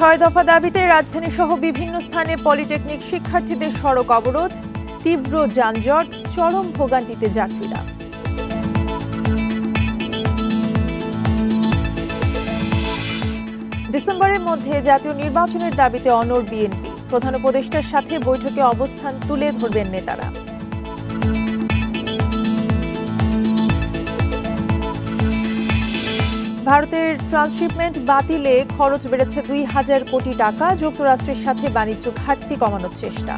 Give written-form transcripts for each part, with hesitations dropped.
ছয় দফা দাবিতে রাজধানী সহ বিভিন্ন স্থানে পলিটেকনিক শিক্ষার্থীদের সড়ক অবরোধ, তীব্র যানজট, চরম ভোগান্তিতে যাত্রীরা। ডিসেম্বরের মধ্যে জাতীয় নির্বাচনের দাবিতে অনড় বিএনপি, প্রধান উপদেষ্টার সাথে বৈঠকে অবস্থান তুলে ধরবেন নেতারা। ভারতের ট্রান্সশিপমেন্ট বাতিলে খরচ বেড়েছে ২,০০০ কোটি টাকা, যুক্তরাষ্ট্রের সাথে বাণিজ্য ঘাটতি কমানোর চেষ্টা।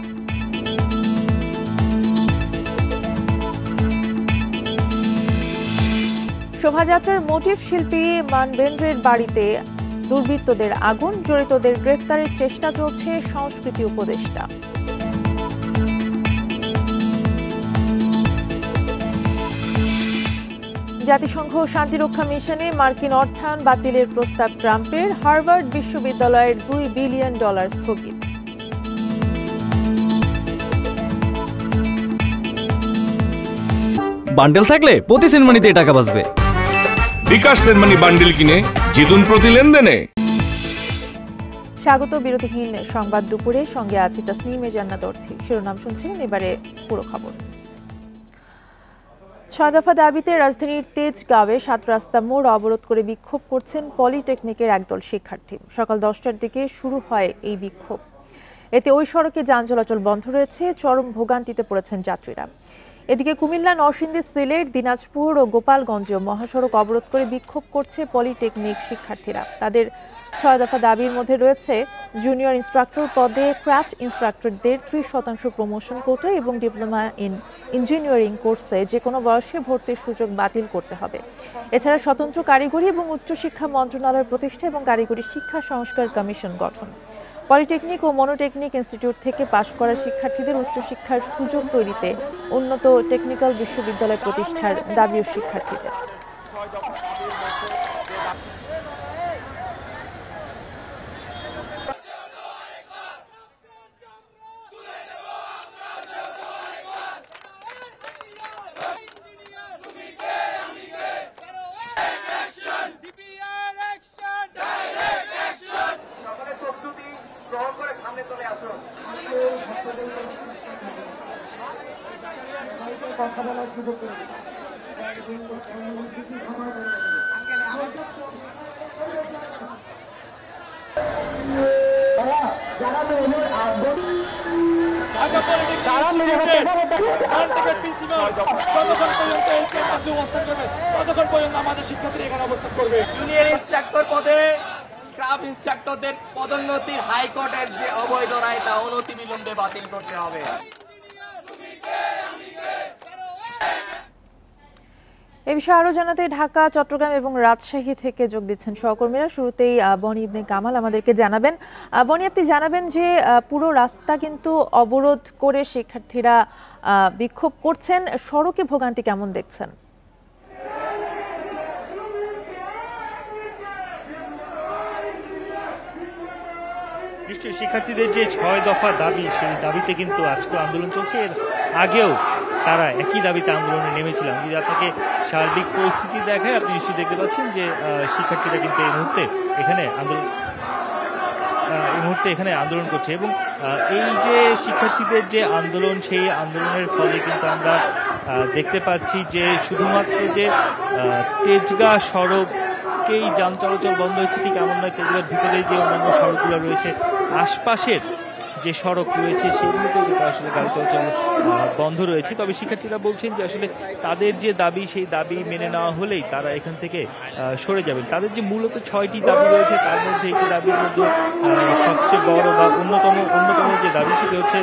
শোভাযাত্রার মোটিভ শিল্পী মানবেন্দ্রের বাড়িতে দুর্বৃত্তদের আগুন, জড়িতদের গ্রেফতারের চেষ্টা চলছে সংস্কৃতি উপদেষ্টা। জাতিসংঘ শান্তিরক্ষা মিশনে মার্কিন অর্থায়ন বাতিলের প্রস্তাব ট্রাম্পের, হার্ভার্ড বিশ্ববিদ্যালয়ের $2 বিলিয়ন স্থগিত। বান্ডেল থাকলে প্রতি সেনমানিতে টাকা বাঁচবে। বিকাশ সেনমানি বান্ডেল কিনে জিতুন প্রতি লেনদেনে। স্বাগত বিরতিহীন সংবাদ দুপুরে, সঙ্গে আছে তাসনিমে জান্নাত অর্থী। শিরোনাম শুনছিলেন, এবারে পুরো খবর। ছয় দফা দাবিতে রাজধানীর তেজগাঁওয়ে ৭ রাস্তা মোড় অবরোধ করে বিক্ষোভ করছেন পলিটেকনিকের একদল শিক্ষার্থী। সকাল 10টার দিকে শুরু হয় এই বিক্ষোভ। এতে ওই সড়কে যান চলাচল বন্ধ রয়েছে, চরম ভোগান্তিতে পড়েছেন যাত্রীরা। এদিকে কুমিল্লা, নরসিংদী, সিলেট, দিনাজপুর ও গোপালগঞ্জেও মহাসড়ক অবরোধ করে বিক্ষোভ করছে পলিটেকনিক শিক্ষার্থীরা। তাদের ৬ দফা দাবির মধ্যে রয়েছে জুনিয়র ইনস্ট্রাক্টর পদে ক্রাফট ইনস্ট্রাক্টরদের ৩০% প্রমোশন কোটা এবং ডিপ্লোমা ইন ইঞ্জিনিয়ারিং কোর্সে যে কোনো বয়সে ভর্তির সুযোগ বাতিল করতে হবে। এছাড়া স্বতন্ত্র কারিগরি এবং উচ্চশিক্ষা মন্ত্রণালয় প্রতিষ্ঠা এবং কারিগরি শিক্ষা সংস্কার কমিশন গঠন। পলিটেকনিক ও মনোটেকনিক ইনস্টিটিউট থেকে পাশ করা শিক্ষার্থীদের উচ্চশিক্ষার সুযোগ তৈরিতে উন্নত টেকনিক্যাল বিশ্ববিদ্যালয় প্রতিষ্ঠার দাবিও শিক্ষার্থীদের। জুনিয়র ইনস্ট্রাক্টর পদে ক্রাফট ইনস্ট্রাক্টরদের পদোন্নতির হাইকোর্টের যে অবৈধ রায় তা অনতিবিলম্বে বাতিল করতে হবে। এ বিষয়ে আরো জানাতে ঢাকা, চট্টগ্রাম এবং রাজশাহী থেকে যোগ দিচ্ছেন সহকর্মীরা। শুরুতেই বনি ইবনে কামাল আমাদেরকে জানাবেন। বনি, আপনি জানাবেন যে পুরো রাস্তা কিন্তু অবরোধ করে শিক্ষার্থীরা বিক্ষোভ করছেন, সড়কে ভোগান্তি কেমন দেখছেন? নিশ্চয়ই শিক্ষার্থীদের যে ৬ দফা দাবি, সেই দাবিতে কিন্তু আজকে আন্দোলন চলছে। এর আগেও তারা একই দাবিতে আন্দোলনে নেমেছিলাম। যদি আপনাকে সার্বিক পরিস্থিতি দেখায়, আপনি নিশ্চয়ই দেখতে পাচ্ছেন যে শিক্ষার্থীরা কিন্তু এই মুহূর্তে এখানে আন্দোলন করছে। এবং এই যে শিক্ষার্থীদের যে আন্দোলন, সেই আন্দোলনের ফলে কিন্তু আমরা দেখতে পাচ্ছি যে শুধুমাত্র যে তেজগাঁ সড়কেই যান চলাচল বন্ধ হচ্ছে ঠিক এমন নয়। তেজগাঁর ভিতরে যে অন্যান্য সড়কগুলো রয়েছে, আশপাশের যে সড়ক রয়েছে, সেগুলোতেও কিন্তু আসলে গাড়ি চলাচল বন্ধ রয়েছে। তবে শিক্ষার্থীরা বলছেন যে আসলে তাদের যে দাবি, সেই দাবি মেনে নেওয়া হলেই তারা এখান থেকে সরে যাবেন। তাদের যে মূলত ৬টি দাবি রয়েছে, তার মধ্যে একটি দাবির মধ্যে সবচেয়ে বড় বা অন্যতম যে দাবি, সেটি হচ্ছে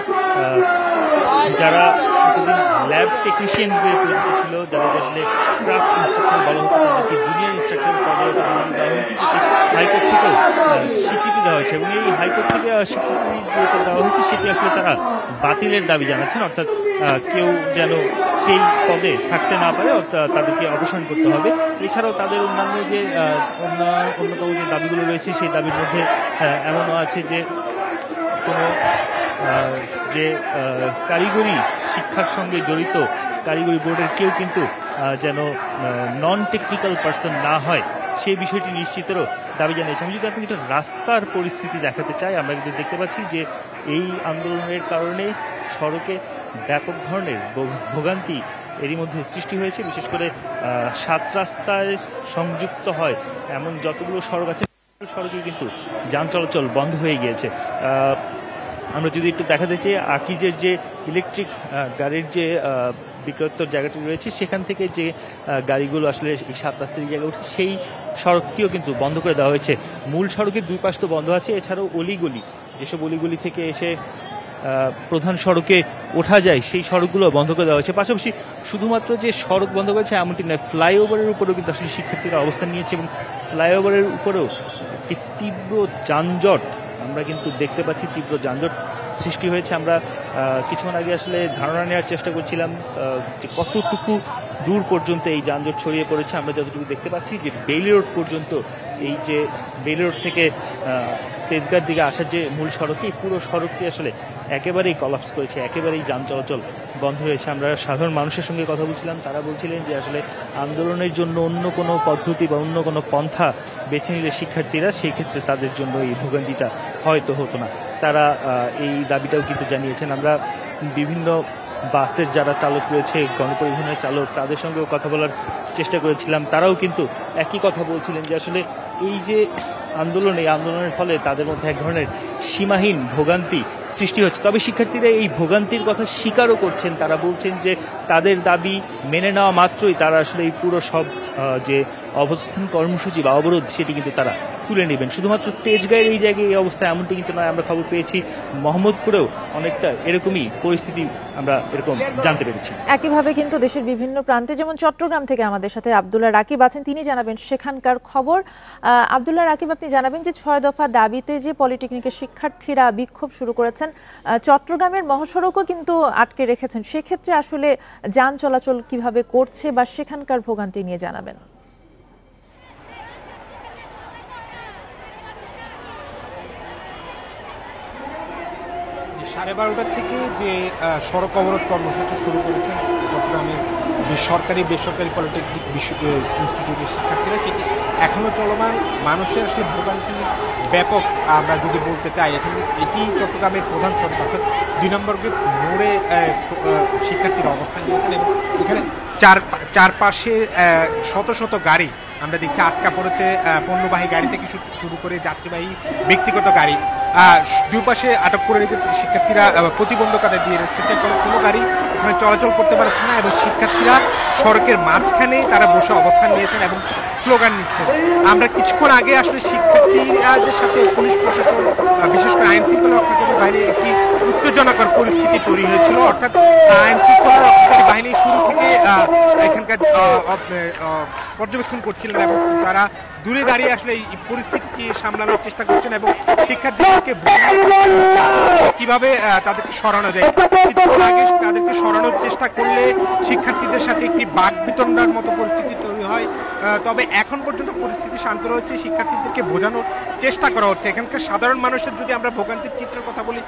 যারা এতদিন ল্যাব টেকনিশিয়ানদের পরিচিত ছিল, যাদের আসলে ক্রাফট ইনস্ট্রাক্টর বলা হতো, তাদেরকে জুনিয়র ইনস্ট্রাক্টর পদে হাইকোর্ট থেকেও স্বীকৃতি দেওয়া হয়েছে। এবং এই হাইকোর্ট থেকে স্বীকৃতি যেটা দেওয়া হয়েছে, সেটি আসলে তারা বাতিলের দাবি জানাচ্ছেন। অর্থাৎ কেউ যেন সেই পদে থাকতে না পারে, তাদেরকে অবসান করতে হবে। এছাড়াও তাদের অন্যান্য যে অন্যতম যে দাবিগুলো রয়েছে, সেই দাবির মধ্যে এমনও আছে যে কোনো যে কারিগরি শিক্ষার সঙ্গে জড়িত কারিগরি বোর্ডের কেউ কিন্তু যেন নন টেকনিক্যাল পার্সন না হয়, সেই বিষয়টি নিশ্চিতেরও দাবি জানিয়েছে। আমি যদি আপনি একটা রাস্তার পরিস্থিতি দেখাতে চাই, আমরা কিন্তু দেখতে পাচ্ছি যে এই আন্দোলনের কারণে সড়কে ব্যাপক ধরনের ভোগান্তি এরই মধ্যে সৃষ্টি হয়েছে। বিশেষ করে 7 রাস্তায় সংযুক্ত হয় এমন যতগুলো সড়ক আছে সড়কে কিন্তু যান চলাচল বন্ধ হয়ে গিয়েছে। আমরা যদি একটু দেখাতে চাই, আকিজের যে ইলেকট্রিক গাড়ির যে বিক্রয়োত্তর জায়গাটি রয়েছে সেখান থেকে যে গাড়িগুলো আসলে এই 7 রাস্তার জায়গায় উঠে সেই সড়কটিও কিন্তু বন্ধ করে দেওয়া হয়েছে। মূল সড়কের 2 পাশ তো বন্ধ আছে, এছাড়াও অলিগলি, যেসব অলিগলি থেকে এসে প্রধান সড়কে ওঠা যায় সেই সড়কগুলো বন্ধ করে দেওয়া হয়েছে। পাশাপাশি শুধুমাত্র যে সড়ক বন্ধ করেছে এমনটি নয়, ফ্লাইওভারের উপরেও কিন্তু আসলে শিক্ষার্থীরা অবস্থান নিয়েছে এবং ফ্লাইওভারের উপরেও একটি তীব্র যানজট আমরা কিন্তু দেখতে পাচ্ছি, তীব্র যানজট সৃষ্টি হয়েছে। আমরা কিছুক্ষণ আগে আসলে ধারণা নেওয়ার চেষ্টা করছিলাম যে কতটুকু দূর পর্যন্ত এই যানজট ছড়িয়ে পড়েছে। আমরা যতটুকু দেখতে পাচ্ছি যে বেইলি রোড পর্যন্ত, এই যে বেইলি রোড থেকে তেজগাঁর দিকে আসার যে মূল সড়ক, এই পুরো সড়কটি আসলে একেবারেই কলাপস করেছে, একেবারেই যান চলাচল বন্ধ হয়েছে। আমরা সাধারণ মানুষের সঙ্গে কথা বলছিলাম, তারা বলছিলেন যে আসলে আন্দোলনের জন্য অন্য কোনো পদ্ধতি বা অন্য কোনো পন্থা বেছে নিলে শিক্ষার্থীরা, সেই ক্ষেত্রে তাদের জন্য এই ভোগান্তিটা হয়তো হতো না। তারা এই দাবিটাও কিন্তু জানিয়েছেন। আমরা বিভিন্ন বাসের যারা চালক রয়েছে, গণপরিবহনের চালক, তাদের সঙ্গেও কথা বলার চেষ্টা করেছিলাম। তারাও কিন্তু একই কথা বলছিলেন যে আসলে এই যে আন্দোলন, এই আন্দোলনের ফলে তাদের মধ্যে এক ধরনের সীমাহীন ভোগান্তি সৃষ্টি হচ্ছে। তবে শিক্ষার্থীরা এই ভোগান্তির কথা স্বীকারও করছেন। তারা বলছেন যে তাদের দাবি মেনে নেওয়া মাত্রই তারা আসলে এই পুরো সব যে অবস্থান কর্মসূচি বা অবরোধ সেটি কিন্তু তারা তুলে নেবেন। শুধুমাত্র তেজগাঁয়ের এই জায়গায় এই অবস্থা এমনটি কিন্তু নয়, আমরা খবর পেয়েছি মোহাম্মদপুরেও অনেকটা এরকমই পরিস্থিতি আমরা এরকম জানতে পেরেছি। একইভাবে কিন্তু দেশের বিভিন্ন প্রান্তে, যেমন চট্টগ্রাম থেকে আমাদের সাথে আব্দুল্লাহ রাকিব আছেন, তিনি জানাবেন সেখানকার খবর। আব্দুল্লাহ রাকিব, আপনি জানাবেন যে 6 দফা দাবিতে যে পলিটেকনিকের শিক্ষার্থীরা বিক্ষোভ শুরু করেছেন, চট্টগ্রামের মহাসড়কও কিন্তু আটকে রেখেছেন, সেক্ষেত্রে আসলে যান চলাচল কিভাবে করছে বা সেখানকার ভোগান্তি নিয়ে জানাবেন। 12:30 থেকে যে সড়ক অবরোধ কর্মসূচি শুরু করেছেন চট্টগ্রামের সরকারি বেসরকারি পলিটেকনিক ইনস্টিটিউটের শিক্ষার্থীরা, সেটি এখনো চলমান। মানুষের আসলে ভোগান্তি ব্যাপক আমরা যদি বলতে চাই। এখানে এটি চট্টগ্রামের প্রধান সড়ক, অর্থাৎ 2 নম্বর গেট মোড়ে শিক্ষার্থীরা অবস্থান নিয়েছেন এবং এখানে চারপাশে শত শত গাড়ি আমরা দেখছি আটকা পড়েছে। পণ্যবাহী গাড়ি থেকে শুরু করে যাত্রীবাহী ব্যক্তিগত গাড়ি 2 পাশে আটক করে রেখেছে শিক্ষার্থীরা, প্রতিবন্ধকতা দিয়ে রেখেছে, ফলে কোনো গাড়ি এখানে চলাচল করতে পারছে না এবং শিক্ষার্থীরা সড়কের মাঝখানে তারা বসে অবস্থান নিয়েছেন এবং স্লোগান নিচ্ছেন। আমরা কিছুক্ষণ আগে আসলে শিক্ষার্থীদের সাথে পুলিশ প্রশাসন, বিশেষ করে আইন শৃঙ্খলা রক্ষাকারী বাহিনীর একটি উত্তেজনাকর পরিস্থিতি তৈরি হয়েছিল। অর্থাৎ আইন শৃঙ্খলা রক্ষাকারী বাহিনী শুরু থেকে এখানকার পর্যবেক্ষণ করছিলেন এবং তারা দূরে দাঁড়িয়ে আসলে এই পরিস্থিতিকে সামলানোর চেষ্টা করছেন এবং শিক্ষার্থীদেরকে কিভাবে তাদেরকে সরানো যায়, কিছুক্ষণ আগে তাদেরকে সরানোর চেষ্টা করলে শিক্ষার্থীদের সাথে একটি বাক বিতণ্ডার মতো পরিস্থিতি তৈরি হয়। তবে এখন পর্যন্ত পরিস্থিতি শান্ত রয়েছে, শিক্ষার্থীদেরকে বোঝানোর চেষ্টা করা হচ্ছে। এখানকার সাধারণ মানুষের যদি আমরা ভোগান্তির চিত্রের কথা বলি,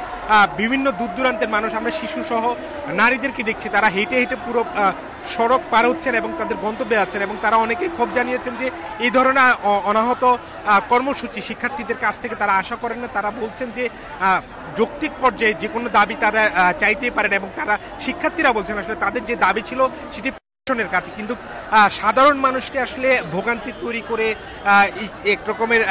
বিভিন্ন দূর দূরান্তের মানুষ, আমরা শিশু সহ নারীদেরকে দেখছি, তারা হেঁটে হেঁটে পুরো সড়ক পার হচ্ছেন এবং তাদের গন্তব্যে যাচ্ছেন এবং তারা অনেকেই ক্ষোভ জানিয়েছেন যে এই ধরনের অনাহত কর্মসূচি শিক্ষার্থীদের কাছ থেকে তারা আশা করেন না। তারা বলছেন যে যৌক্তিক পর্যায়ে যে কোনো দাবি তারা চাইতেই পারেন এবং তারা শিক্ষার্থীরা বলছেন আসলে তাদের যে দাবি ছিল সেটি প্রশাসনের কাছে, কিন্তু সাধারণ মানুষকে আসলে ভোগান্তি তৈরি করে এক রকমের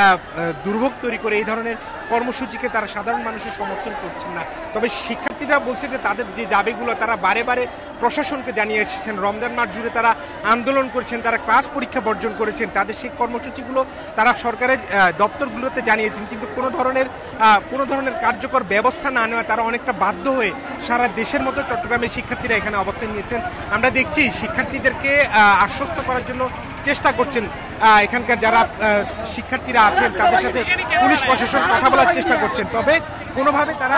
দুর্ভোগ তৈরি করে এই ধরনের কর্মসূচিকে তারা সাধারণ মানুষের সমর্থন করছেন না। তবে শিক্ষার্থীরা বলছে যে তাদের যে দাবিগুলো তারা বারে বারে প্রশাসনকে জানিয়ে এসেছেন। রমজান মাস জুড়ে তারা আন্দোলন করেছেন, তারা ক্লাস পরীক্ষা বর্জন করেছেন, তাদের সেই কর্মসূচিগুলো তারা সরকারের দপ্তরগুলোতে জানিয়েছেন, কিন্তু কোনো ধরনের কার্যকর ব্যবস্থা না নেওয়া তারা অনেকটা বাধ্য হয়ে সারা দেশের মতো চট্টগ্রামের শিক্ষার্থীরা এখানে অবস্থান নিয়েছেন। আমরা দেখছি শিক্ষার্থীদেরকে আশ্বস্ত করার জন্য চেষ্টা করছেন এখানকার যারা শিক্ষার্থীরা আছেন, তাদের সাথে পুলিশ প্রশাসন কথা বলার চেষ্টা করছেন। তবে কোনোভাবে তারা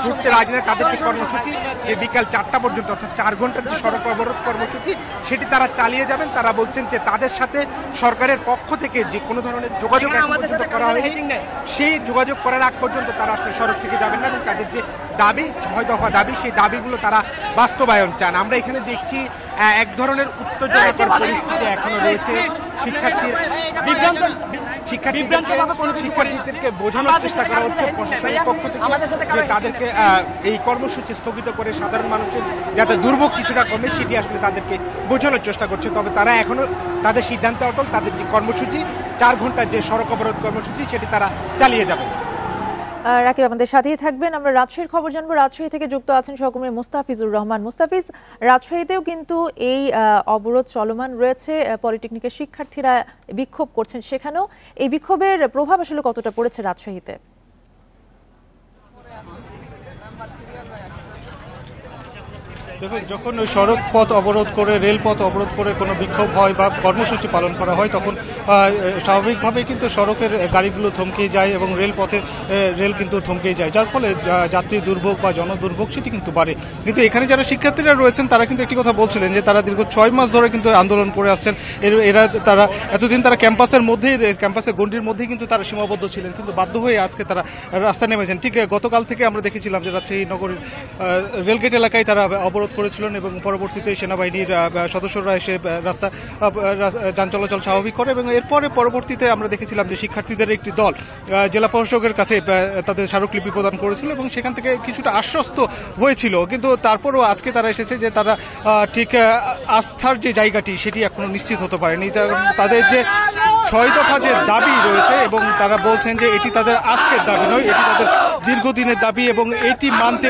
ঘুরতে রাজি না। তাদের যে কর্মসূচি যে বিকাল 4টা পর্যন্ত, অর্থাৎ 4 ঘন্টার যে সড়ক অবরোধ কর্মসূচি সেটি তারা চালিয়ে যাবেন। তারা বলছেন যে তাদের সাথে সরকারের পক্ষ থেকে যে কোনো ধরনের যোগাযোগ এখন পর্যন্ত করা হয়নি, সেই যোগাযোগ করার আগ পর্যন্ত তারা আসলে সড়ক থেকে যাবেন না এবং তাদের যে দাবি 6 দফা দাবি, সেই দাবিগুলো তারা বাস্তবায়ন চান। আমরা এখানে দেখছি এক ধরনের উত্তেজনাকর পরিস্থিতি এখনো রয়েছে। শিক্ষার্থীদেরকে বোঝানোর চেষ্টা করা হচ্ছে প্রশাসনের পক্ষ থেকে যে তাদেরকে এই কর্মসূচি স্থগিত করে সাধারণ মানুষের যাতে দুর্ভোগ কিছুটা কমে সেটি আসলে তাদেরকে বোঝানোর চেষ্টা করছে। তবে তারা এখনো তাদের সিদ্ধান্তে অটল। তাদের যে কর্মসূচি 4 ঘন্টার যে সড়ক অবরোধ কর্মসূচি সেটি তারা চালিয়ে যাবেন। রাকিব আমাদের সাথেই থাকবেন। আমরা রাজশাহীর খবর জানবো। রাজশাহী থেকে যুক্ত আছেন সহকর্মী মুস্তাফিজুর রহমান। মুস্তাফিজ, রাজশাহীতেও কিন্তু এই অবরোধ চলমান রয়েছে, পলিটেকনিকের শিক্ষার্থীরা বিক্ষোভ করছেন, সেখানেও এই বিক্ষোভের প্রভাব আসলে কতটা পড়েছে রাজশাহীতে? দেখুন, যখন ওই সড়ক পথ অবরোধ করে রেলপথ অবরোধ করে কোনো বিক্ষোভ হয় বা কর্মসূচি পালন করা হয় তখন স্বাভাবিকভাবেই কিন্তু সড়কের গাড়িগুলো থমকে যায় এবং রেল কিন্তু থমকে যায়, যার ফলে যাত্রী দুর্ভোগ বা জনদুর্ভোগ সেটি কিন্তু বাড়ে। কিন্তু এখানে যারা শিক্ষার্থীরা রয়েছেন তারা কিন্তু একটি কথা বলছিলেন যে তারা দীর্ঘ 6 মাস ধরে কিন্তু আন্দোলন করে আসছেন। তারা এতদিন তারা ক্যাম্পাসের গণ্ডির মধ্যেই কিন্তু তারা সীমাবদ্ধ ছিলেন, কিন্তু বাধ্য হয়ে আজকে তারা রাস্তায় নেমেছেন। ঠিক গতকাল থেকে আমরা দেখেছিলাম যে রাজশাহী নগরীর রেলগেট এলাকায় তারা অবরোধ করেছিলেন এবং পরবর্তীতে সেনাবাহিনীর সদস্যরা এসে যান চলাচল স্বাভাবিক করে এবং এরপরে পরবর্তীতে আমরা দেখেছিলাম যে শিক্ষার্থীদের একটি দল জেলা প্রশাসকের কাছে তাদের স্মারকলিপি প্রদান করেছিল এবং সেখান থেকে কিছুটা আশ্বস্ত হয়েছিল। কিন্তু তারপরও আজকে তারা এসেছে যে তারা ঠিক আস্থার যে জায়গাটি সেটি এখনো নিশ্চিত হতে পারেনি। তাদের যে 6 দফা যে দাবি রয়েছে এবং তারা বলছেন যে এটি তাদের আজকের দাবি নয়, এটি তাদের দীর্ঘদিনের দাবি এবং এটি মানতে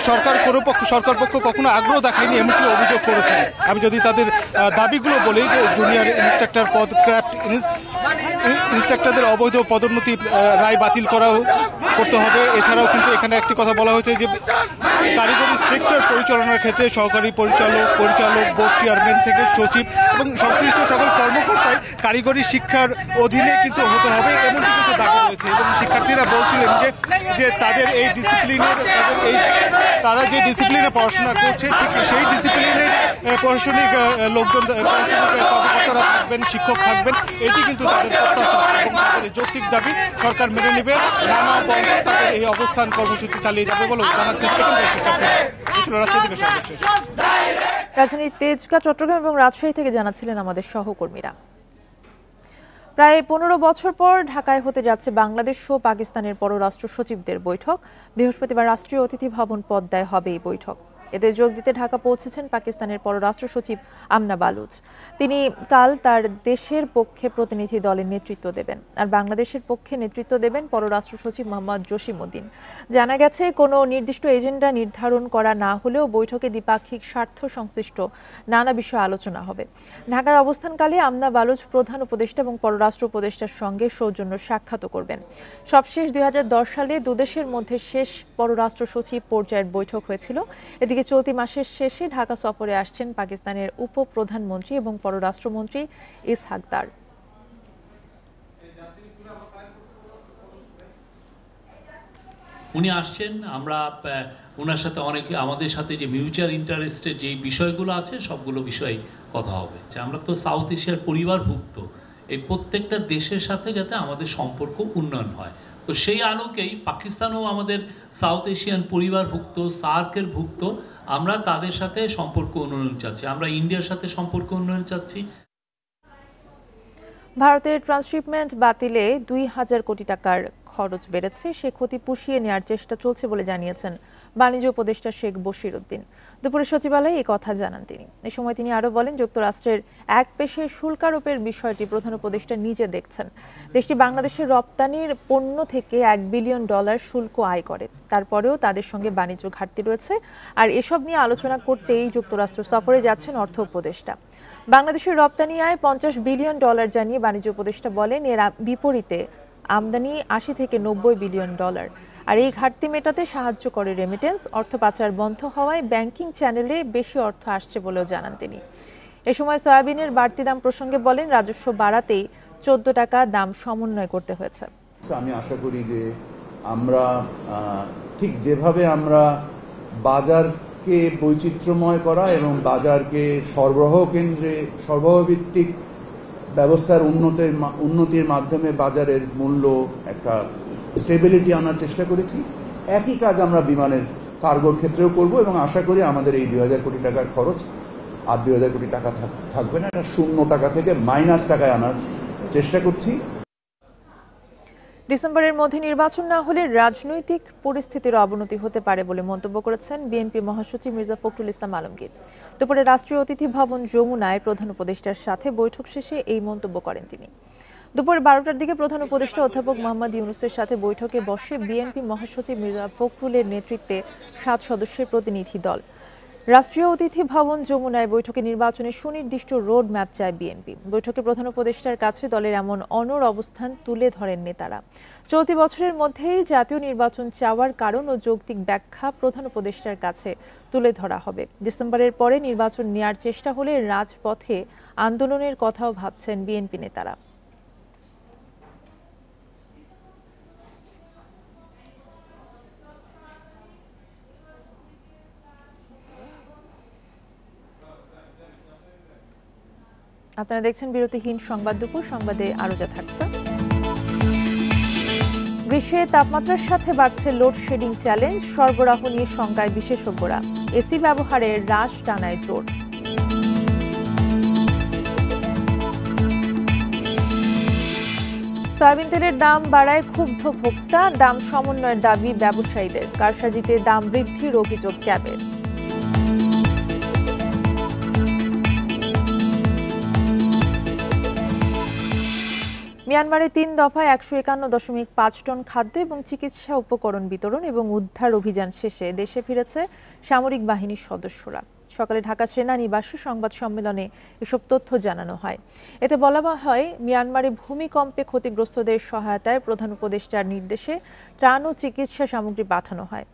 সরকার পক্ষ কখনো আগ্রহ দেখায়নি, এমনকি অভিযোগ করেছেন। আমি যদি তাদের দাবিগুলো বলি যে জুনিয়র ইন্সট্রাক্টর পদ, ক্রাফট ইন্সট্রাক্টরদের অবৈধ পদোন্নতি রায় বাতিল করতে হবে। এছাড়াও কিন্তু এখানে একটি কথা বলা হয়েছে যে কারিগরি সেক্টর পরিচালনার ক্ষেত্রে সহকারী পরিচালক, বোর্ড চেয়ারম্যান থেকে সচিব এবং সংশ্লিষ্ট সকল কর্মকর্তাই কারিগরি শিক্ষার অধীনে কিন্তু হতে হবে, এমনটি কিন্তু দাবি রয়েছে। এবং শিক্ষার্থীরা বলছিলেন যে তাদের এই ডিসিপ্লিনের তারা যে ডিসিপ্লিনে পড়াশোনা করছে ঠিক সেই ডিসিপ্লিনের প্রশাসনিক লোকজন, প্রশাসনিক কর্মকর্তারা থাকবেন, শিক্ষক থাকবেন, এটি কিন্তু তাদের প্রত্যাশা এবং তাদের যৌক্তিক দাবি সরকার মেনে নেবে। নানা বন্ধে তাদের এই অবস্থান কর্মসূচি চালিয়ে যাবে বলে জানাচ্ছেন রাজধানীর তেজগাঁ, চট্টগ্রাম এবং রাজশাহী থেকে জানাচ্ছিলেন আমাদের সহকর্মীরা। প্রায় 15 বছর পর ঢাকায় হতে যাচ্ছে বাংলাদেশ ও পাকিস্তানের পররাষ্ট্র সচিবদের বৈঠক। বৃহস্পতিবার রাষ্ট্রীয় অতিথি ভবন পদ্মায় হবে এই বৈঠক। এতে যোগ দিতে ঢাকা পৌঁছেছেন পাকিস্তানের পররাষ্ট্র সচিব আমনা বালুচ। তিনি কাল তার দেশের পক্ষে প্রতিনিধি দলের নেতৃত্ব দেবেন, আর বাংলাদেশের পক্ষে নেতৃত্ব দেবেন পররাষ্ট্র সচিব মোহাম্মদ জসিমউদ্দিন। জানা গেছে, কোনো নির্দিষ্ট এজেন্ডা নির্ধারণ করা না হলেও বৈঠকে দ্বিপাক্ষিক স্বার্থ সংশ্লিষ্ট নানা বিষয়ে আলোচনা হবে। ঢাকায় অবস্থানকালে আমনা বালুচ প্রধান উপদেষ্টা এবং পররাষ্ট্র উপদেষ্টার সঙ্গে সৌজন্য সাক্ষাৎ করবেন। সবশেষ 2010 সালে দুদেশের মধ্যে শেষ পররাষ্ট্র সচিব পর্যায়ের বৈঠক হয়েছিল। এদিকে চলতি মাসের শেষে ঢাকা সফরে আসছেন পাকিস্তানের উপপ্রধানমন্ত্রী এবং পররাষ্ট্রমন্ত্রী ইসহাক দার। উনি আসছেন, আমরা ওনার সাথে আমাদের সাথে যে মিউচুয়াল ইন্টারেস্টের যে বিষয়গুলো আছে সবগুলো বিষয়ে কথা হবে। আমরা তো সাউথ এশিয়ার পরিবারভুক্ত, এই প্রত্যেকটা দেশের সাথে যাতে আমাদের সম্পর্ক উন্নয়ন হয়, তো সেই আলোকেই পাকিস্তানও আমাদের সাউথ এশিয়ান পরিবারভুক্ত, সার্কের ভুক্ত, আমরা তাদের সাথে সম্পর্ক উন্নয়ন চাচ্ছি, আমরা ইন্ডিয়ার সাথে সম্পর্ক উন্নয়ন চাচ্ছি। ভারতের ট্রান্সশিপমেন্ট বাতিলে 2000 কোটি টাকার খরচ বেড়েছে, সে ক্ষতি পুষিয়ে নেওয়ার চেষ্টা চলছে বলে জানিয়েছেন বাণিজ্য উপদেষ্টা শেখ বশির উদ্দিন। দুপুরে সচিবালয়ে এই কথা জানান তিনি। এ সময় তিনি আরও বলেন, যুক্তরাষ্ট্রের এক পেশে শুল্ক আরোপের বিষয়টি প্রধান উপদেষ্টা নিজে দেখছেন। দেশটি বাংলাদেশের রপ্তানির পণ্য থেকে $1 বিলিয়ন শুল্ক আয় করে, তারপরেও তাদের সঙ্গে বাণিজ্য ঘাটতি রয়েছে, আর এসব নিয়ে আলোচনা করতেই যুক্তরাষ্ট্র সফরে যাচ্ছেন অর্থ উপদেষ্টা। বাংলাদেশের রপ্তানি আয় $50 বিলিয়ন জানিয়ে বাণিজ্য উপদেষ্টা বলেন, এর বিপরীতে আমদানি $80 থেকে $90 বিলিয়ন। আর এই ঘাটতি মেটাতে সাহায্য করে রেমিটেন্স। অর্থ পাচার বন্ধ হওয়ায় ব্যাংকিং চ্যানেলে বেশি অর্থ আসছে বলেও জানান তিনি। এ সময় সয়াবিনের বাড়তি দাম প্রসঙ্গে বলেন, রাজস্ব বাড়াতেই 14 টাকা দাম সমন্বয় করতে হয়েছে। আমি আশা করি যে আমরা ঠিক যেভাবে আমরা বাজারকে বৈচিত্র্যময় করা এবং বাজারকে সরবরাহ ভিত্তিক ব্যবস্থার উন্নতির মাধ্যমে বাজারের মূল্য একটা স্টেবিলিটি আনার চেষ্টা করেছি, একই কাজ আমরা বিমানের কার্গোর ক্ষেত্রেও করব এবং আশা করি আমাদের এই 2000 কোটি টাকার খরচ 8-2,000 কোটি টাকা থাকবে না, এটা 0 টাকা থেকে মাইনাস টাকায় আনার চেষ্টা করছি। ডিসেম্বরের মধ্যে নির্বাচন না হলে রাজনৈতিক পরিস্থিতির অবনতি হতে পারে বলে মন্তব্য করেছেন বিএনপি মহাসচিব মির্জা ফখরুল ইসলাম আলমগীর। দুপুরে রাষ্ট্রীয় অতিথি ভবন যমুনায় প্রধান উপদেষ্টার সাথে বৈঠক শেষে এই মন্তব্য করেন তিনি। দুপুর 12টার দিকে প্রধান উপদেষ্টা অধ্যাপক মোহাম্মদ ইউনূসের সাথে বৈঠকে বসে বিএনপি মহাসচিব মির্জা ফখরুলের নেতৃত্বে 7 সদস্যের প্রতিনিধি দল। রাষ্ট্রীয় অতিথি ভবন যমুনায় বৈঠকে নির্বাচনের সুনির্দিষ্ট রোড ম্যাপ চায় বিএনপি। বৈঠকে প্রধান উপদেষ্টার কাছে দলের এমন অনড় অবস্থান তুলে ধরেন নেতারা। চলতি বছরের মধ্যেই জাতীয় নির্বাচন চাওয়ার কারণ ও যৌক্তিক ব্যাখ্যা প্রধান উপদেষ্টার কাছে তুলে ধরা হবে। ডিসেম্বরের পরে নির্বাচন নেয়ার চেষ্টা হলে রাজপথে আন্দোলনের কথাও ভাবছেন বিএনপি নেতারা। আপনারা দেখছেন বিরতিহীন সংবাদ দুপুর। সংবাদে আরো যা থাকছে। গ্রীষ্মে তাপমাত্রার সাথে বাড়ছে লোডশেডিং চ্যালেঞ্জ, সরবরাহ নিয়ে শঙ্কায় বিশেষজ্ঞরা। এসি ব্যবহারে হ্রাস টানায় জোর। সয়াবিন তেলের দাম বাড়ায় ক্ষুব্ধ ভোক্তা, দাম সমন্বয়ের দাবি ব্যবসায়ীদের। কারসাজিতে দাম বৃদ্ধির অভিযোগ ক্যাবের। মিয়ানমারে 3 দফায় 151.5 টন খাদ্য এবং চিকিৎসা উপকরণ বিতরণ এবং উদ্ধার অভিযান শেষে দেশে ফিরেছে সামরিক বাহিনীর সদস্যরা। সকালে ঢাকা সেনানিবাসে সংবাদ সম্মেলনে এসব তথ্য জানানো হয়। এতে বলা হয়, মিয়ানমারে ভূমিকম্পে ক্ষতিগ্রস্তদের সহায়তায় প্রধান উপদেষ্টার নির্দেশে ত্রাণ ও চিকিৎসা সামগ্রী পাঠানো হয়।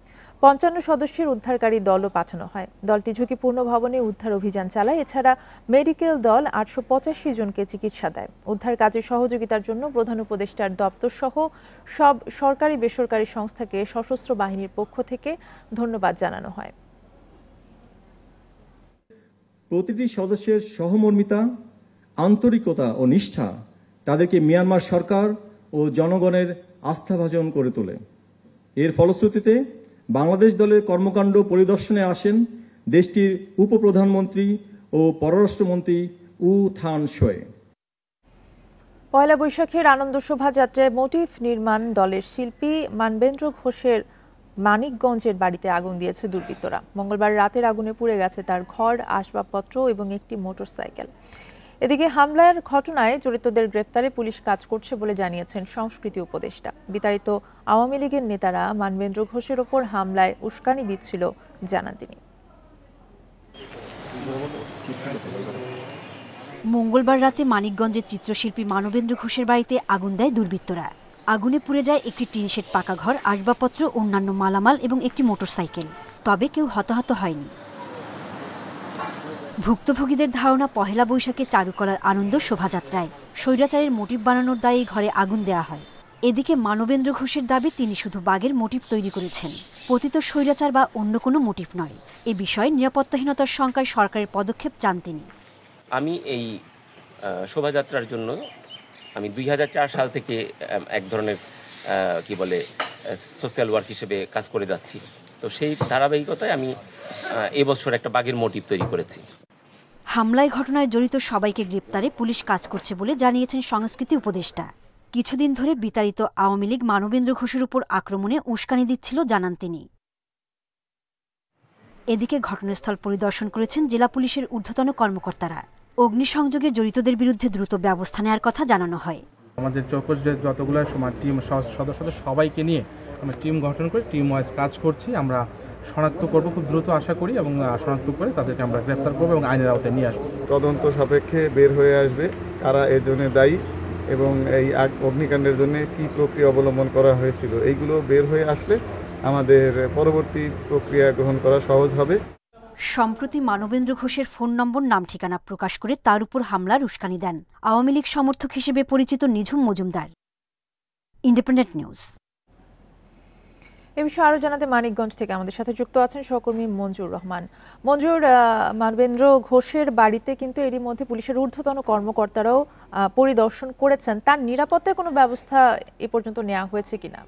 55 সদস্যের উদ্ধারকারী দলও পাঠানো হয়। দলটি ঝুঁকিপূর্ণ ভবনে উদ্ধার অভিযান চালায়। এছাড়া মেডিকেল দল 885 জনকে চিকিৎসা দেয়। উদ্ধার কাজে সহযোগিতার জন্য প্রধান উপদেষ্টার দপ্তর সহ সব সরকারি বেসরকারি সংস্থাকে সশস্ত্র বাহিনীর পক্ষ থেকে ধন্যবাদ জানানো হয়। প্রতিটি সদস্যের সহমর্মিতা, আন্তরিকতা ও নিষ্ঠা তাদেরকে মিয়ানমার সরকার ও জনগণের আস্থাভাজন করে তোলে। এর ফলশ্রুতিতে বাংলাদেশ দলের কর্মকাণ্ড পরিদর্শনে আসেন দেশটির উপপ্রধানমন্ত্রী ও পররাষ্ট্রমন্ত্রী উ থান শোয়ে। পয়লা বৈশাখের আনন্দ শোভাযাত্রায় মোটিফ নির্মাণ দলের শিল্পী মানবেন্দ্র ঘোষের মানিকগঞ্জের বাড়িতে আগুন দিয়েছে দুর্বৃত্তরা। মঙ্গলবার রাতের আগুনে পুড়ে গেছে তার ঘর, আসবাবপত্র এবং একটি মোটরসাইকেল। এদিকে হামলার ঘটনায় জড়িতদের গ্রেফতারে পুলিশ কাজ করছে বলে জানিয়েছেন সংস্কৃতি উপদেষ্টা। বিতাড়িত আওয়ামী লীগের নেতারা মানবেন্দ্র ঘোষের ওপর হামলায় উস্কানি দিচ্ছিল জানান তিনি। মঙ্গলবার রাতে মানিকগঞ্জের চিত্রশিল্পী মানবেন্দ্র ঘোষের বাড়িতে আগুন দেয় দুর্বৃত্তরা। আগুনে পুড়ে যায় একটি টিনশেড পাকা ঘর, আসবাবপত্র, অন্যান্য মালামাল এবং একটি মোটরসাইকেল। তবে কেউ হতাহত হয়নি। ভুক্তভোগীদের ধারণা, পহেলা বৈশাখে চারু করার আনন্দ শোভাযাত্রায় স্বৈরাচারের মোটিভ বানানোর দায়ে ঘরে আগুন দেওয়া হয়। এদিকে মানবেন্দ্র ঘোষের দাবি, তিনি শুধু বাঘের মোটিভ তৈরি করেছেন, পতিত স্বৈরাচার বা অন্য কোনো মোটিভ নয়। এ বিষয়ে নিরাপত্তাহীনতার শঙ্কায় সরকারের পদক্ষেপ চান তিনি। আমি এই শোভাযাত্রার জন্য 2004 সাল থেকে এক ধরনের সোশ্যাল ওয়ার্ক হিসেবে কাজ করে যাচ্ছি। তো সেই ধারাবাহিকতায় আমি এবছর একটা বাঘের মোটিভ তৈরি করেছি। হামলায় ঘটনায় জড়িত সবাইকে গ্রেপ্তারে পুলিশ কাজ করছে বলে জানিয়েছেন সংস্কৃতি উপদেষ্টা। কিছুদিন ধরে বিতাড়িত আওয়ামী লীগ মানবেন্দ্র ঘোষের উপর আক্রমণে উস্কানি দিচ্ছিল জানান তিনি। এদিকে ঘটনাস্থল পরিদর্শন করেছেন জেলা পুলিশের ঊর্ধ্বতন কর্মকর্তারা। অগ্নিসংযোগে জড়িতদের বিরুদ্ধে দ্রুত ব্যবস্থা নেওয়ার কথা জানানো হয়। আমাদের চৌকস যতগুলো টিম সদস্য সবাইকে নিয়ে আমরা টিম গঠন করে টিম ওয়াইজ কাজ করছি। আমরা শনাক্ত করব খুব দ্রুত আশা করি, এবং শনাক্ত করে তাদেরকে আমরা গ্রেফতার করবো এবং আইনের আওতায় নিয়ে আসবো। তদন্ত সাপেক্ষে বের হয়ে আসবে কারা এর জন্য দায়ী এবং এই অগ্নিকাণ্ডের জন্য কী প্রক্রিয়া অবলম্বন করা হয়েছিল। এইগুলো বের হয়ে আসলে আমাদের পরবর্তী প্রক্রিয়া গ্রহণ করা সহজ হবে। সম্প্রতি মানবেন্দ্র ঘোষের ফোন নম্বর, নাম ঠিকানা প্রকাশ করে তার উপর হামলার উস্কানি দেন আওয়ামী লীগ সমর্থক হিসেবে পরিচিত নিঝুম মজুমদার। Independent News. এ বিষয়ে আরো জানাতে মানিকগঞ্জ থেকে আমাদের সাথে যুক্ত আছেন সহকর্মী মঞ্জুর রহমান। মঞ্জুর, মানবেন্দ্র ঘোষের বাড়িতে কিন্তু এরই মধ্যে পুলিশের ঊর্ধ্বতন কর্মকর্তারাও পরিদর্শন করেছেন। তার নিরাপত্তায় কোনো ব্যবস্থা এ পর্যন্ত নেওয়া হয়েছে কিনা?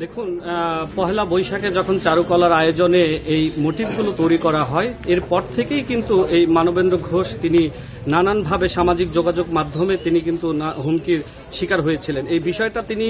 দেখুন, পহেলা বৈশাখে যখন চারুকলার আয়োজনে এই মোটিভগুলো তৈরি করা হয়, এরপর থেকেই কিন্তু এই মানবেন্দ্র ঘোষ তিনি নানানভাবে সামাজিক যোগাযোগ মাধ্যমে তিনি কিন্তু হুমকির শিকার হয়েছিলেন। এই বিষয়টা তিনি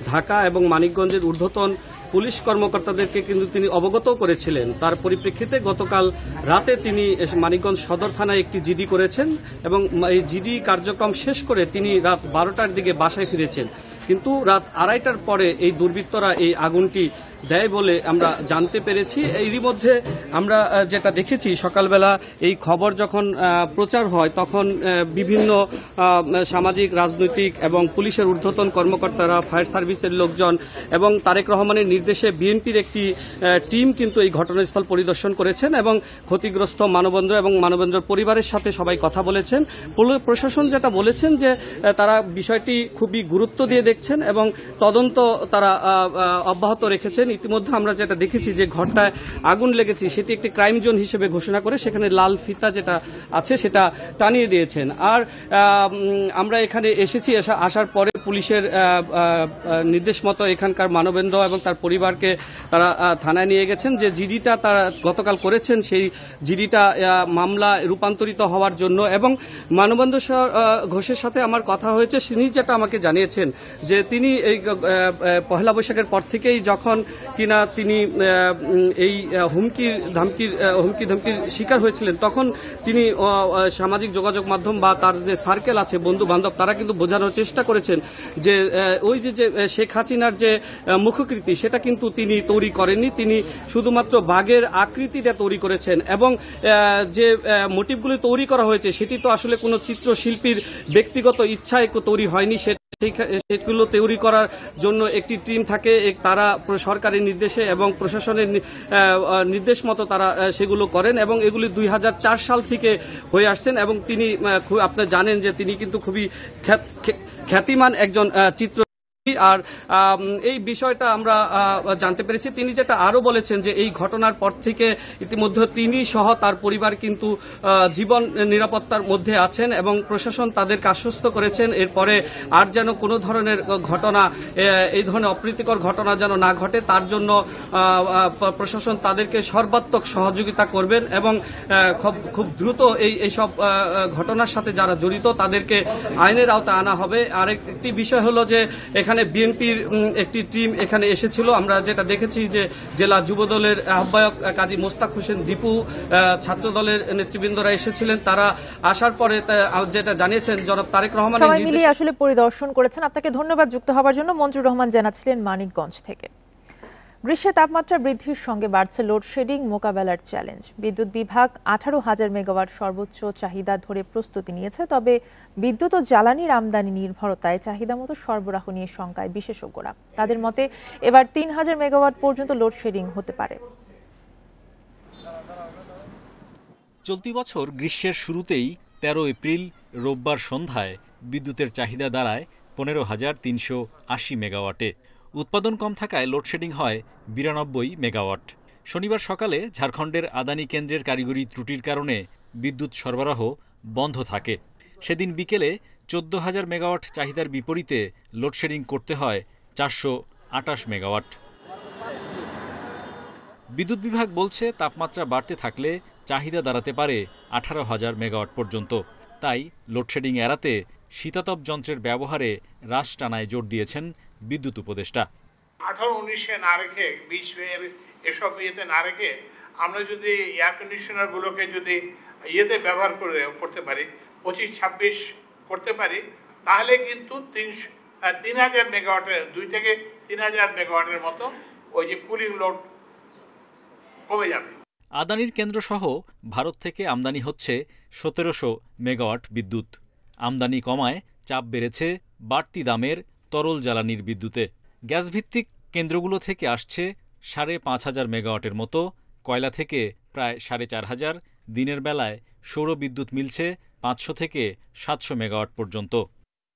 ঢাকা এবং মানিকগঞ্জের ঊর্ধ্বতন পুলিশ কর্মকর্তাদেরকে কিন্তু তিনি অবগত করেছিলেন। তার পরিপ্রেক্ষিতে গতকাল রাতে তিনি মানিকগঞ্জ সদর থানায় একটি জিডি করেছেন এবং এই জিডি কার্যক্রম শেষ করে তিনি রাত 12টার দিকে বাসায় ফিরেছেন। কিন্তু রাত 2:30টার পরে এই দুর্বৃত্তরা এই আগুনটি দেয় বলে আমরা জানতে পেরেছি। এরই মধ্যে আমরা যেটা দেখেছি, সকালবেলা এই খবর যখন প্রচার হয় তখন বিভিন্ন সামাজিক, রাজনৈতিক এবং পুলিশের ঊর্ধ্বতন কর্মকর্তারা, ফায়ার সার্ভিসের লোকজন এবং তারেক রহমানের নির্দেশে বিএনপির একটি টিম কিন্তু এই ঘটনাস্থল পরিদর্শন করেছেন এবং ক্ষতিগ্রস্ত মানবেন্দ্র এবং মানবেন্দ্রর পরিবারের সাথে সবাই কথা বলেছেন। প্রশাসন যেটা বলেছেন যে তারা বিষয়টি খুবই গুরুত্ব দিয়ে দেখছেন এবং তদন্ত তারা অব্যাহত রেখেছেন। ইতিমধ্যে আমরা যেটা দেখেছি যে ঘরটায় আগুন লেগেছে সেটি একটি ক্রাইম জোন হিসেবে ঘোষণা করে সেখানে লাল ফিতা যেটা আছে সেটা টানিয়ে দিয়েছেন। আর আমরা এখানে এসেছি, আসার পরে পুলিশের নির্দেশ মতো এখানকার মানবেন্দ্র এবং তার পরিবারকে তারা থানায় নিয়ে গেছেন। যে জিডিটা তারা গতকাল করেছেন সেই জিডিটা মামলা রূপান্তরিত হওয়ার জন্য। এবং মানবেন্দ্র ঘোষের সাথে আমার কথা হয়েছে, তিনি যেটা আমাকে জানিয়েছেন যে তিনি এই পহেলা বৈশাখের পর থেকেই যখন কিনা তিনি এই হুমকি ধমকির শিকার হয়েছিলেন তখন তিনি সামাজিক যোগাযোগ মাধ্যম বা তার যে সার্কেল আছে, বন্ধু বান্ধব, তারা কিন্তু বোঝানোর চেষ্টা করেছেন যে ওই যে শেখ হাসিনার যে মুখকৃতি সেটা কিন্তু তিনি তৈরি করেননি, তিনি শুধুমাত্র বাঘের আকৃতিটা তৈরি করেছেন। এবং যে মোটিভগুলি তৈরি করা হয়েছে সেটি তো আসলে কোনো চিত্রশিল্পীর ব্যক্তিগত ইচ্ছায় তৈরি হয়নি, সেগুলো তৈরি করার জন্য একটি টিম থাকে, তারা সরকারের নির্দেশে এবং প্রশাসনের নির্দেশ মতো তারা সেগুলো করেন এবং এগুলি 2004 সাল থেকে হয়ে আসছেন। এবং তিনি আপনি জানেন যে তিনি কিন্তু খুবই খ্যাতিমান একজন চিত্র। আর এই বিষয়টা আমরা জানতে পেরেছি। তিনি যেটা আরো বলেছেন যে এই ঘটনার পর থেকে ইতিমধ্যে তিনি সহ তার পরিবার কিন্তু জীবন নিরাপত্তার মধ্যে আছেন এবং প্রশাসন তাদেরকে আশ্বস্ত করেছেন এরপরে আর যেন কোনো ধরনের ঘটনা, এই ধরনের অপ্রীতিকর ঘটনা যেন না ঘটে, তার জন্য প্রশাসন তাদেরকে সর্বাত্মক সহযোগিতা করবেন এবং খুব দ্রুত এইসব ঘটনার সাথে যারা জড়িত তাদেরকে আইনের আওতায় আনা হবে। আরেকটি বিষয় হলো যে এখানে বিএনপির একটি টিম এখানে এসেছিল। আমরা যেটা দেখেছি যে জেলা যুবদলের আহ্বায়ক কাজী মোস্তাক হোসেন দীপু, ছাত্র দলের নেতৃবৃন্দরা এসেছিলেন। তারা আসার পরে যেটা জানিয়েছেন জনাব তারেক রহমান সবাই মিলিয়ে আসলে পরিদর্শন করেছেন। আপনাকে ধন্যবাদ যুক্ত হওয়ার জন্য। মঞ্জুর রহমান জানাচ্ছিলেন মানিকগঞ্জ থেকে। গ্রীষ্মে তাপমাত্রা বৃদ্ধির সঙ্গে বাড়ছে লোডশেডিং মোকাবেলার চ্যালেঞ্জ। বিদ্যুৎ বিভাগ 18,000 মেগাওয়াট সর্বোচ্চ চাহিদা ধরে প্রস্তুতি নিয়েছে, তবে বিদ্যুৎ ও জ্বালানির আমদানি নির্ভরতায় চাহিদা মতো সরবরাহ নিয়ে শঙ্কায় বিশেষজ্ঞরা। তাদের মতে এবার 3,000 মেগাওয়াট পর্যন্ত লোডশেডিং হতে পারে। চলতি বছর গ্রীষ্মের শুরুতেই 13 এপ্রিল রোববার সন্ধ্যায় বিদ্যুতের চাহিদা দাঁড়ায় 15,380 মেগাওয়াটে। উৎপাদন কম থাকায় লোডশেডিং হয় 92 মেগাওয়াট। শনিবার সকালে ঝাড়খণ্ডের আদানি কেন্দ্রের কারিগরি ত্রুটির কারণে বিদ্যুৎ সরবরাহ বন্ধ থাকে। সেদিন বিকেলে 14,000 মেগাওয়াট চাহিদার বিপরীতে লোডশেডিং করতে হয় 428 মেগাওয়াট। বিদ্যুৎ বিভাগ বলছে তাপমাত্রা বাড়তে থাকলে চাহিদা দাঁড়াতে পারে 18,000 মেগাওয়াট পর্যন্ত। তাই লোডশেডিং এড়াতে শীতাতপ যন্ত্রের ব্যবহারে হ্রাস টানায় জোর দিয়েছেন বিদ্যুৎ উপদেষ্টা। 18-19-এ না রেখে 20 এসব ইয়েতে না রেখে আমরা যদি এয়ার কন্ডিশনারগুলোকে যদি ইয়েতে ব্যবহার করতে পারি, 25-26 করতে পারি, তাহলে কিন্তু 3,000 মেগাওয়াটের 2 থেকে 3,000 মেগাওয়াটের মতো ওই যে কুলিং লোড কমে যাবে। আদানির কেন্দ্রসহ ভারত থেকে আমদানি হচ্ছে 1700 মেগাওয়াট বিদ্যুৎ। আমদানি কমায় চাপ বেড়েছে বাড়তি দামের তরল জ্বালানির বিদ্যুতে। গ্যাসভিত্তিক কেন্দ্রগুলো থেকে আসছে 5,500 মেগাওয়াটের মতো, কয়লা থেকে প্রায় 4,500, দিনের বেলায় সৌর বিদ্যুৎ মিলছে 500 থেকে 700 মেগাওয়াট পর্যন্ত।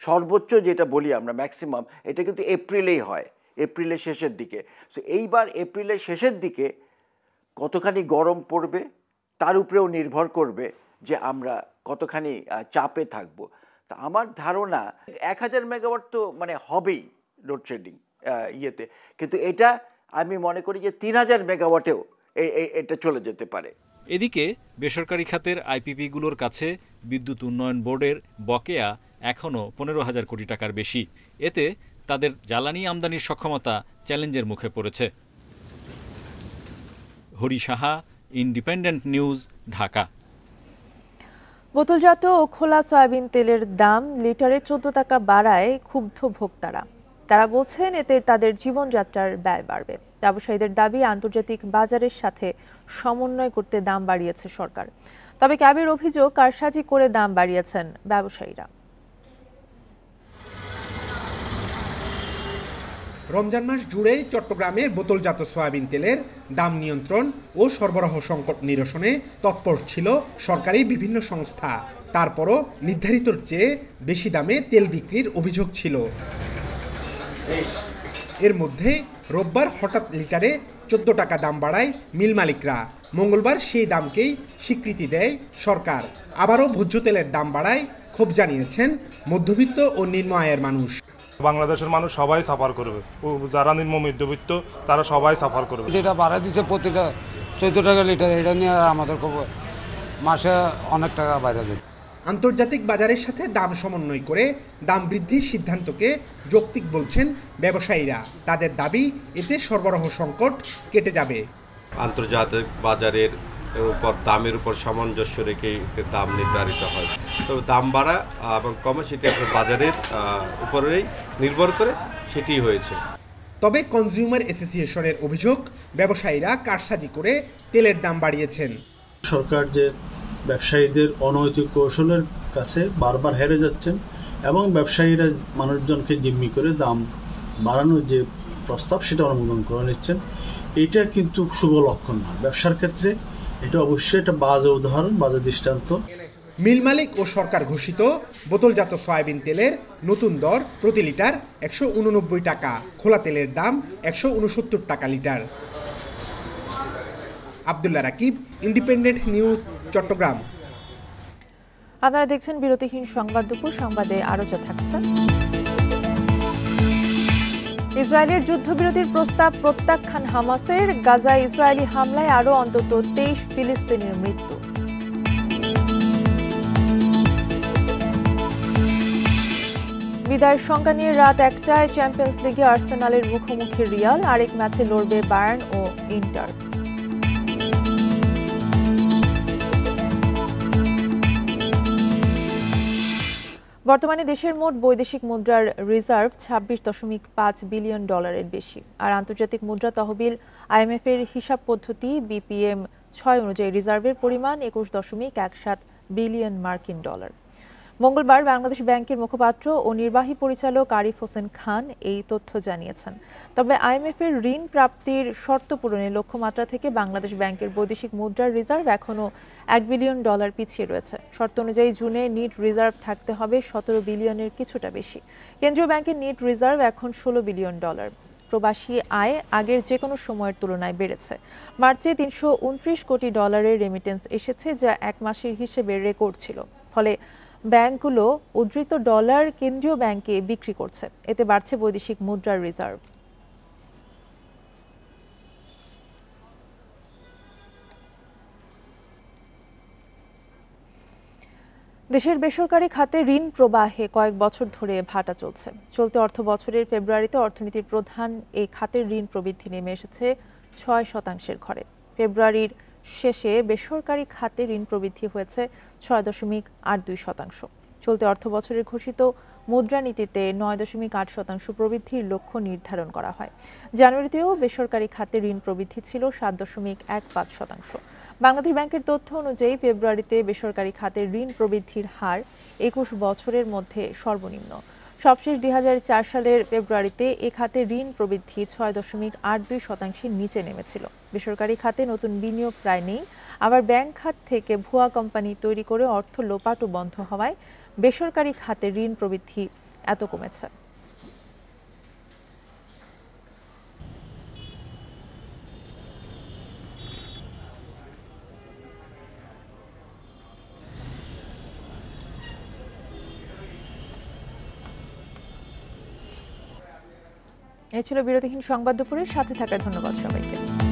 সর্বোচ্চ যেটা বলি আমরা ম্যাক্সিমাম, এটা কিন্তু এপ্রিলেই হয়, এপ্রিলের শেষের দিকে। সো এইবার এপ্রিলের শেষের দিকে কতখানি গরম পড়বে তার উপরেও নির্ভর করবে যে আমরা কতখানি চাপে থাকব। তা আমার ধারণা 1,000 মেগাওয়াট তো মানে হবেই লোডশেডিং, ইয়েতে, কিন্তু এটা আমি মনে করি যে 3000 মেগাওয়াটেও এটা চলে যেতে পারে। এদিকে বেসরকারি খাতের আইপিপিগুলোর কাছে বিদ্যুৎ উন্নয়ন বোর্ডের বকেয়া এখনও 15,000 কোটি টাকার বেশি। এতে তাদের জ্বালানি আমদানির সক্ষমতা চ্যালেঞ্জের মুখে পড়েছে। Hari Saha, independent news, Dhaka. বোতলজাত ও খোলা সয়াবিন তেলের দাম লিটারে 14 টাকা বাড়ায় ক্ষুব্ধ ভোক্তারা। তারা বলছেন এতে তাদের জীবনযাত্রার ব্যয় বাড়বে। ব্যবসায়ীদের দাবি, আন্তর্জাতিক বাজারের সাথে সমন্বয় করতে দাম বাড়িয়েছে সরকার। তবে ক্যাবের অভিযোগ, কারসাজি করে দাম বাড়িয়েছেন ব্যবসায়ীরা। রমজান মাস জুড়ে চট্টগ্রামে বোতলজাত সয়াবিন তেলের দাম নিয়ন্ত্রণ ও সরবরাহ সংকট নিরসনে তৎপর ছিল সরকারি বিভিন্ন সংস্থা। তারপরও নির্ধারিতর চেয়ে বেশি দামে তেল বিক্রির অভিযোগ ছিল। এর মধ্যে রোববার হঠাৎ লিটারে 14 টাকা দাম বাড়ায় মিল মালিকরা। মঙ্গলবার সেই দামকেই স্বীকৃতি দেয় সরকার। আবারও ভোজ্য তেলের দাম বাড়ায় ক্ষোভ জানিয়েছেন মধ্যবিত্ত ও নিম্ন আয়ের মানুষ। বাংলাদেশের মানুষ সবাই সাফার করবে, যারা নিম্ন মধ্যবিত্ত তারা সবাই সাফার করবে। যেটা বাড়া দিচ্ছে প্রতিটা 14 টাকা লিটার, এটা নিয়ে আমাদের মাসে অনেক টাকা বাইরে যায়। আন্তর্জাতিক বাজারের সাথে দাম সমন্বয় করে দাম বৃদ্ধির সিদ্ধান্তকে যৌক্তিক বলছেন ব্যবসায়ীরা। তাদের দাবি, এতে সরবরাহ সংকট কেটে যাবে। আন্তর্জাতিক বাজারের উপর দামের উপর সামঞ্জস্য রেখে দাম নির্ধারিত হয়। তবে দাম বাড়া এবং কমে সেটি বাজারের উপরেই নির্ভর করে সেটি হয়েছে। তবে কনজিউমার অ্যাসোসিয়েশনের অভিযোগ, ব্যবসায়ীরা কারসাজি করে তেলের দাম বাড়িয়েছেন। সরকার যে ব্যবসায়ীদের অনৈতিক কৌশলের কাছে বারবার হেরে যাচ্ছেন এবং ব্যবসায়ীরা মানুষজনকে জিম্মি করে দাম বাড়ানোর যে প্রস্তাব সেটা অনুমোদন করে নিচ্ছেন, এটা কিন্তু শুভ লক্ষণ না। ব্যবসার ক্ষেত্রে এটা অবশ্যই একটা বাজে উদাহরণ, বাজে দৃষ্টান্ত। মিল মালিক ও সরকার ঘোষিত বোতলজাত সয়াবিন তেলের নতুন দর প্রতি লিটার 189 টাকা, খোলা তেলের দাম 169 টাকা লিটার। Abdullah Rakib, Independent News, Chattogram. আপনারা দেখছেন বিরতিহীন সংবাদ দুপুর। সংবাদে আরো থাকছে। ইসরায়েলের যুদ্ধবিরতির প্রস্তাব প্রত্যাখ্যান হামাসের। গাজায় ইসরায়েলি হামলায় আরো অন্তত 23 ফিলিস্তিনির মৃত্যু। বিদায়ের সংজ্ঞা নিয়ে রাত 1টায় চ্যাম্পিয়ন্স লিগে আর্সেনালের মুখোমুখি রিয়াল। আরেক ম্যাচে লড়বে বায়ার্ন ও ইন্টার। বর্তমানে দেশের মোট বৈদেশিক মুদ্রার রিজার্ভ 26.5 বিলিয়ন ডলারের বেশি। আর আন্তর্জাতিক মুদ্রা তহবিল IMF এর হিসাব পদ্ধতি BPM 6 অনুযায়ী রিজার্ভের পরিমাণ 21.17 বিলিয়ন মার্কিন ডলার। মঙ্গলবার বাংলাদেশ ব্যাংকের মুখপাত্র ও নির্বাহী পরিচালক আরিফ হোসেন খান এই তথ্য জানিয়েছেন। তবে IMF এর ঋণ প্রাপ্তির শর্ত পূরণের লক্ষ্যমাত্রা থেকে বাংলাদেশ ব্যাংকের বৈদেশিক মুদ্রার রিজার্ভ এখনও 1 বিলিয়ন ডলার পিছিয়ে রয়েছে। শর্ত অনুযায়ী জুনে নিট রিজার্ভ থাকতে হবে 17 বিলিয়নের কিছুটা বেশি। কেন্দ্রীয় ব্যাংকের নিট রিজার্ভ এখন 16 বিলিয়ন ডলার। প্রবাসী আয় আগের যে কোনো সময়ের তুলনায় বেড়েছে। মার্চে 329 কোটি ডলারের রেমিটেন্স এসেছে, যা এক মাসের হিসেবে রেকর্ড ছিল। ফলে ব্যাংকগুলো উদ্ধৃত ডলার কেন্দ্রীয় ব্যাংকে বিক্রি করছে। এতে বাড়ছে বৈদেশিক মুদ্রার রিজার্ভ। দেশের বেসরকারি খাতে ঋণ প্রবাহে কয়েক বছর ধরে ভাটা চলছে। চলতি অর্থ বছরের ফেব্রুয়ারিতে অর্থনীতির প্রধান এই খাতের ঋণ প্রবৃদ্ধি নেমে এসেছে 6% ঘরে। ফেব্রুয়ারির শেষে বেসরকারি খাতে ঋণ প্রবৃদ্ধি হয়েছে 6.82%। চলতি অর্থ বছরের ঘোষিত মুদ্রানীতিতে 9.8% প্রবৃদ্ধির লক্ষ্য নির্ধারণ করা হয়। জানুয়ারিতেও বেসরকারি খাতে ঋণ প্রবৃদ্ধি ছিল 7.15%। বাংলাদেশ ব্যাংকের তথ্য অনুযায়ী ফেব্রুয়ারিতে বেসরকারি খাতের ঋণ প্রবৃদ্ধির হার 21 বছরের মধ্যে সর্বনিম্ন। সবশেষ 2004 সালের ফেব্রুয়ারিতে এ খাতে ঋণ প্রবৃদ্ধি 6.82%-এর নিচে নেমেছিল। বেসরকারি খাতে নতুন বিনিয়োগ প্রায় নেই। আবার ব্যাংক খাত থেকে ভুয়া কোম্পানি তৈরি করে অর্থ লোপাটও বন্ধ হওয়ায় বেসরকারি খাতে ঋণ প্রবৃদ্ধি এত কমেছে। এ ছিল বিরতিহীন সংবাদ দুপুরের সাথে থাকার ধন্যবাদ সবাইকে।